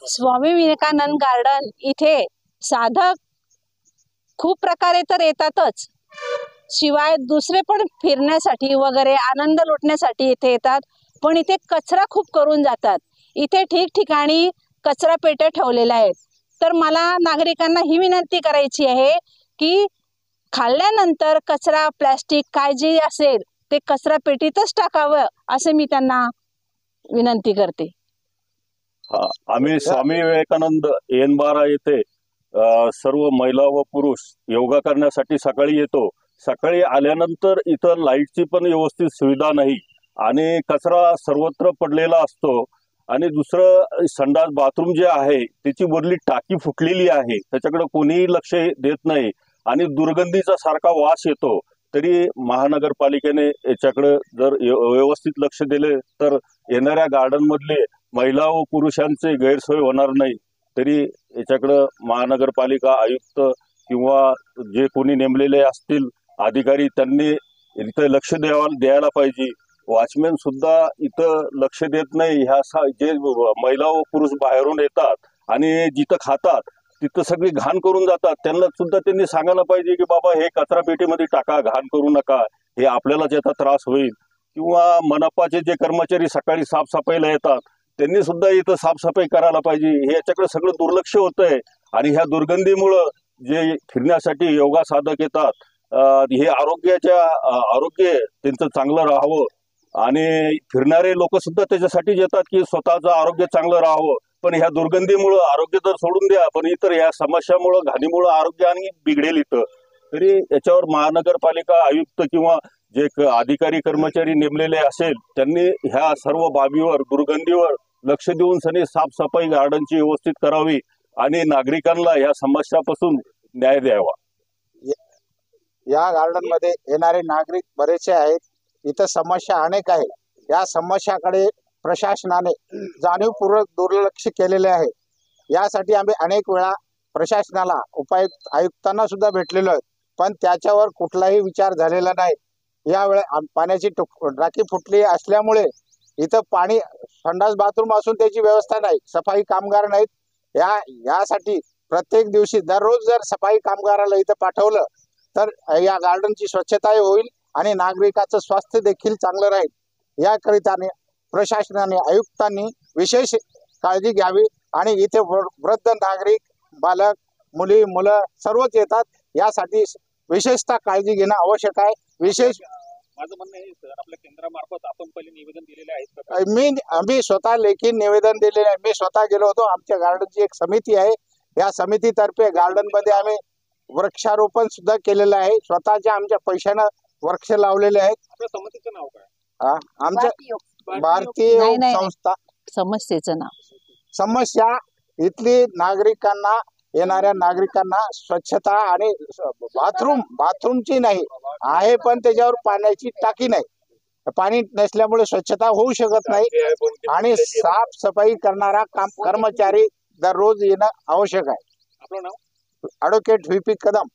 Swami Vivekananda garden इथे साधक खूप प्रकारे तर येतातच, शिवाय दुसरे पण फिरण्यासाठी वगैरे आनंद लुटण्यासाठी इथे येतात, पण इथे कचरा खूप करून जातात। इथे ठिकठिकाणी कचरा पेट्या ठेवलेल्या आहेत। तर मला नागरिकांना ही विनंती करायची आहे की खाल्ल्यानंतर कचरा प्लास्टिक काय जे असेल ते कचरा पेटीतच टाकावं, असे मी त्यांना विनंती करते। आम्ही स्वामी विवेकानंद एन12 येथे सर्व महिला व पुरुष योगा करण्यासाठी सकाळी येतो। सकाळी आल्यानंतर इथं लाईटची पण व्यवस्थित सुविधा नाही आणि कचरा सर्वत्र पडलेला असतो। आणि दुसरं संडास बाथरूम जे आहे त्याची वरली टाकी फुटलेली आहे, त्याच्याकडे कोणीही लक्ष देत नाही आणि दुर्गंधीचा सारखा वास येतो। तरी महानगरपालिकेने याच्याकडे जर व्यवस्थित लक्ष दिले तर येणाऱ्या गार्डन मधले महिला व पुरुषांचे गैरसोय होणार नाही। तरी याच्याकडे महानगरपालिका आयुक्त किंवा जे कोणी नेमलेले असतील अधिकारी त्यांनी इथे लक्ष द्यायला पाहिजे। वॉचमॅन सुद्धा इथं लक्ष देत नाही। ह्या जे महिला व पुरुष बाहेरून येतात आणि जिथं खातात तिथं सगळी घाण करून जातात, त्यांना सुद्धा त्यांनी सांगायला पाहिजे की बाबा हे कचरा पेटीमध्ये टाका, घाण करू नका, हे आपल्यालाच याचा त्रास होईल। किंवा मनपाचे जे कर्मचारी सकाळी साफसफाईला येतात त्यांनी सुद्धा इथं साफसफाई करायला पाहिजे। हे याच्याकडे सगळं दुर्लक्ष होतंय आणि ह्या दुर्गंधीमुळं जे फिरण्यासाठी योगा साधक येतात हे आरोग्य त्यांचं चांगलं राहावं आणि फिरणारे लोक सुद्धा त्याच्यासाठी येतात की स्वतःचं आरोग्य चांगलं राहावं। पण ह्या दुर्गंधीमुळं आरोग्य तर सोडून द्या, पण इतर ह्या समस्यामुळं घाणीमुळं आरोग्य आणि बिघडेल इथं। तरी याच्यावर महानगरपालिका आयुक्त किंवा जे अधिकारी कर्मचारी नेमलेले असेल त्यांनी ह्या सर्व बाबीवर दुर्गंधीवर लक्ष देऊन सनी साफसफाई गार्डनची व्यवस्थित करावी आणि नागरिकांना ह्या समस्यापासून न्याय द्यावा। या गार्डन मध्ये येणारे नागरिक बरेचसे आहेत, इथं समस्या अनेक आहेत। या समस्याकडे प्रशासनाने जाणीवपूर्वक दुर्लक्ष केलेले आहे। यासाठी आम्ही अनेक वेळा प्रशासनाला उपायुक्त आयुक्तांना सुद्धा भेटलेलो आहे, पण त्याच्यावर कुठलाही विचार झालेला नाही। यावेळी पाण्याची टाकी फुटली असल्यामुळे इथं पाणी संडास बाथरूम असून त्याची व्यवस्था नाही, सफाई कामगार नाहीत। यासाठी प्रत्येक दिवशी दररोज जर सफाई कामगाराला इथं पाठवलं तर या गार्डनची स्वच्छताही होईल आणि नागरिकाचं स्वास्थ्य देखील चांगलं राहील। याकरिताने प्रशासनाने आयुक्तांनी विशेष काळजी घ्यावी आणि इथे वृद्ध नागरिक, बालक, मुली, मुलं सर्वच येतात, यासाठी विशेषतः काळजी घेणं आवश्यक आहे। माझं म्हणणं आहे सर, आपल्या केंद्रामार्फत आपण पहिले निवेदन दिलेले आहेत आम्ही स्वतः लेखी निवेदन दिलेले आहे। मी स्वतः गेलो होतो, आमच्या गार्डनची एक समिती आहे, या समितीतर्फे गार्डन मध्ये आम्ही वृक्षारोपण सुद्धा केलेलं आहे। स्वतःच्या आमच्या पैशानं वृक्ष लावलेले आहेत। आपल्या समितीचं नाव काय? आमच्या भारतीय संस्था। समस्येचं नाव समस्या इथली नागरिकांना, येणाऱ्या नागरिकांना स्वच्छता आणि बाथरूमची नाही आहे, पण त्याच्यावर पाण्याची टाकी नाही, पाणी नसल्यामुळे स्वच्छता होऊ शकत नाही आणि साफसफाई करणारा कर्मचारी दररोज येणं आवश्यक आहे। आपलं नाव? Advocate VP. कदम।